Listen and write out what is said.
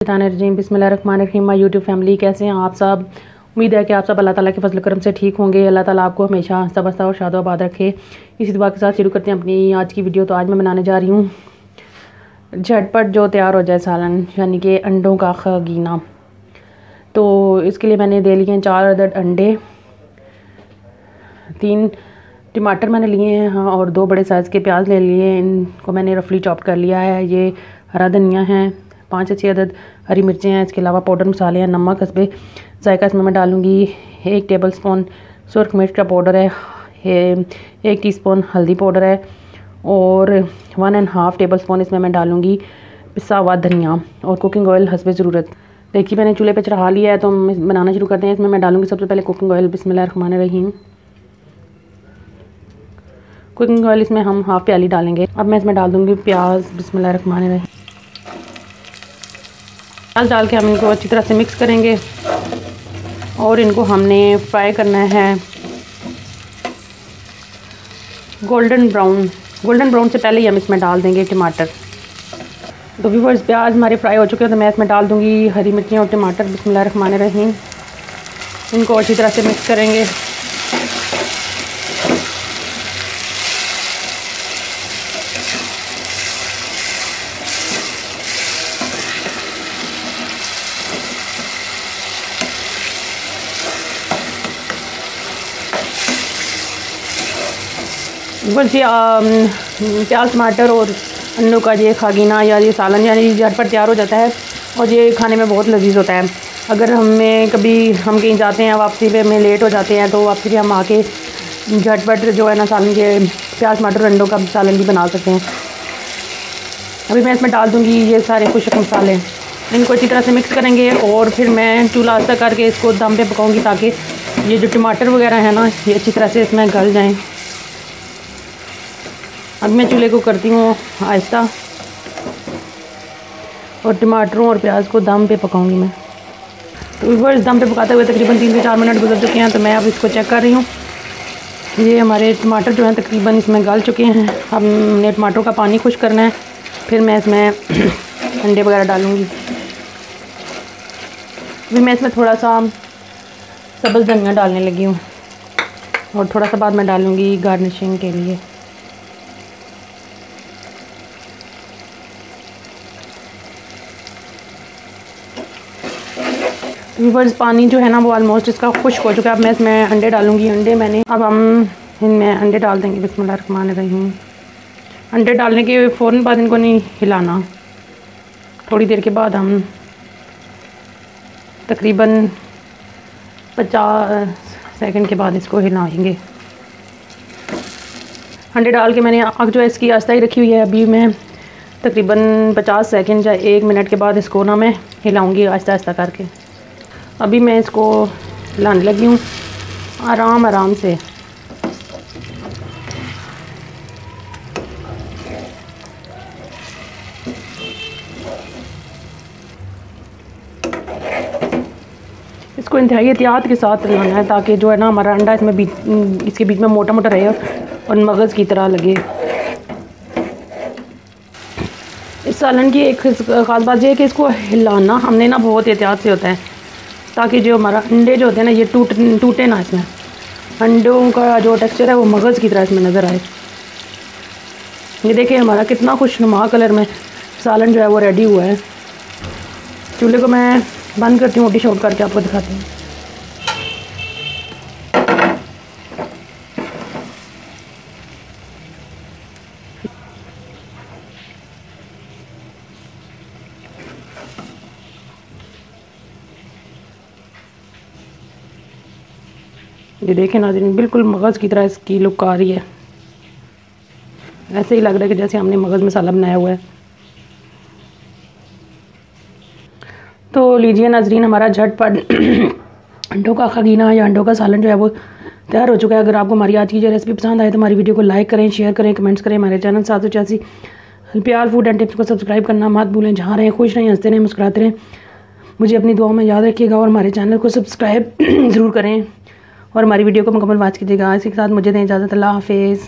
रजीम बिस्मिल्लाहिर्रहमानिर्रहीम। My YouTube family, कैसे हैं आप सब। उम्मीद है कि आप सब अल्लाह ताला के फजल करम से ठीक होंगे। अल्लाह ताला आपको हमेशा सबरता और शादोबाद रखे। इसी दुआ के साथ शुरू करते हैं अपनी आज की वीडियो। तो आज मैं बनाने जा रही हूँ झटपट जो तैयार हो जाए सालन, यानी कि अंडों का खगीना। तो इसके लिए मैंने दे लिए हैं 4 अदद अंडे, 3 टमाटर मैंने लिए हैं, हाँ, और 2 बड़े साइज़ के प्याज ले लिए हैं। इनको मैंने रफली चॉप कर लिया है। ये हरा धनिया है, 5 से 6 अदद हरी मिर्चें हैं। इसके अलावा पाउडर मसाले हैं, नमक हस्बे जायका इसमें मैं डालूँगी। 1 टेबल स्पून सुरख मिर्च का पाउडर है, 1 टीस्पून हल्दी पाउडर है और 1.5 टेबल स्पून इसमें मैं डालूँगी पिसा हुआ धनिया और कुकिंग ऑयल हस्बे ज़रूरत। देखिए मैंने चूल्हे पे चढ़ा लिया है, तो बनाना शुरू करते हैं। इसमें मैं डालूँगी सबसे पहले कुकिंग ऑयल। बिस्मिल्लाहिर्रहमानिर्रहीम। कुकिंग ऑयल इसमें हम 1/2 प्याली डालेंगे। अब मैं इसमें डाल दूँगी प्याज। बिस्मिल्लाहिर्रहमानिर्रहीम। प्याज डाल के हम इनको अच्छी तरह से मिक्स करेंगे और इनको हमने फ्राई करना है गोल्डन ब्राउन। गोल्डन ब्राउन से पहले ही हम इसमें डाल देंगे टमाटर। तो व्यूअर्स, प्याज हमारे फ्राई हो चुके हैं, तो मैं इसमें डाल दूँगी हरी मिर्चियाँ और टमाटर। बिस्मिल्लाहिर्रहमानिर्रहीम। इनको अच्छी तरह से मिक्स करेंगे। बस ये प्याज टमाटर और अंडों का ये खागीना या ये सालन यानी झटपट तैयार हो जाता है और ये खाने में बहुत लजीज होता है। अगर हम कहीं जाते हैं, वापसी पे हमें लेट हो जाते हैं, तो वापसी पे हम आके झटपट जो है ना सालन, ये प्याज टमाटर और अंडों का सालन भी बना सकते हैं। अभी मैं इसमें डाल दूँगी ये सारे खुश्क मसाले। इनको अच्छी तरह से मिक्स करेंगे और फिर मैं चूल्हा आस्ता करके इसको दम पे पकाऊँगी, ताकि ये जो टमाटर वगैरह है ना, ये अच्छी तरह से इसमें गल जाएँ। अब मैं चूल्हे को करती हूँ आहिस्ता और टमाटरों और प्याज को दम पे पकाऊंगी मैं। तो बस दम पे पकाते हुए तकरीबन 3 से 4 मिनट गुजर चुके हैं, तो मैं अब इसको चेक कर रही हूँ। ये हमारे टमाटर जो हैं तकरीबन इसमें गल चुके हैं। अब हमने टमाटरों का पानी खुश करना है, फिर मैं इसमें अंडे वगैरह डालूँगी। अभी मैं इसमें थोड़ा सा सब्ज़ धनिया डालने लगी हूँ और थोड़ा सा बाद में डालूँगी गार्निशिंग के लिए। व्यूअर्स, पानी जो है ना वो ऑलमोस्ट इसका खुश्क हो चुका है। अब मैं इसमें अंडे डालूँगी। अब हम इनमें अंडे डाल देंगे। बिस्मिल्लाहिर्रहमानिर्रहीम। अंडे डालने के फ़ौरन बाद इनको नहीं हिलाना। थोड़ी देर के बाद हम तकरीबन 50 सेकंड के बाद इसको हिलाएंगे। अंडे डाल के मैंने आग जो है इसकी आस्ता ही रखी हुई है। अभी मैं तकरीबन 50 सेकंड या 1 मिनट के बाद इसको ना मैं हिलाऊँगी आहिस्ता आहिस्ता करके। अभी मैं इसको हिलाने लगी हूँ आराम से। इसको इंतहाई एहतियात के साथ हिलाना है, ताकि जो है ना हमारा अंडा इसके बीच में मोटा मोटा रहे और मगज़ की तरह लगे। इस सालन की एक ख़ास बात यह है कि इसको हिलाना हमने ना बहुत एहतियात से होता है, ताकि जो हमारा अंडे जो होते हैं ना ये टूटे ना। इसमें अंडों का जो टेक्सचर है वो मगज़ की तरह इसमें नज़र आए। ये देखिए हमारा कितना खुशनुमा कलर में सालन जो है वो रेडी हुआ है। चूल्हे को मैं बंद करती हूँ, डिश आउट करके आपको दिखाती हूँ। ये देखें नाज़रीन, बिल्कुल मगज़ की तरह इसकी लुक आ रही है। ऐसे ही लग रहा है कि जैसे हमने मगज़ मसाला बनाया हुआ है। तो लीजिए नाज़रीन, हमारा झटपट अंडों का खगीना या अंडों का सालन जो है वो तैयार हो चुका है। अगर आपको हमारी आज की जो रेसिपी पसंद आए तो हमारी वीडियो को लाइक करें, शेयर करें, कमेंट्स करें। हमारे चैनल 786 प्यार फूड एंड टिप्स को सब्सक्राइब करना मत भूलें। जहाँ रहें खुश रहें, हंसते रहें, मुस्कुराते रहें। मुझे अपनी दुआओं में याद रखिएगा और हमारे चैनल को सब्सक्राइब ज़रूर करें और हमारी वीडियो को मुकम्मल वॉच कीजिएगा। इसी के साथ मुझे दें इजाज़त। अल्लाह हाफिज़।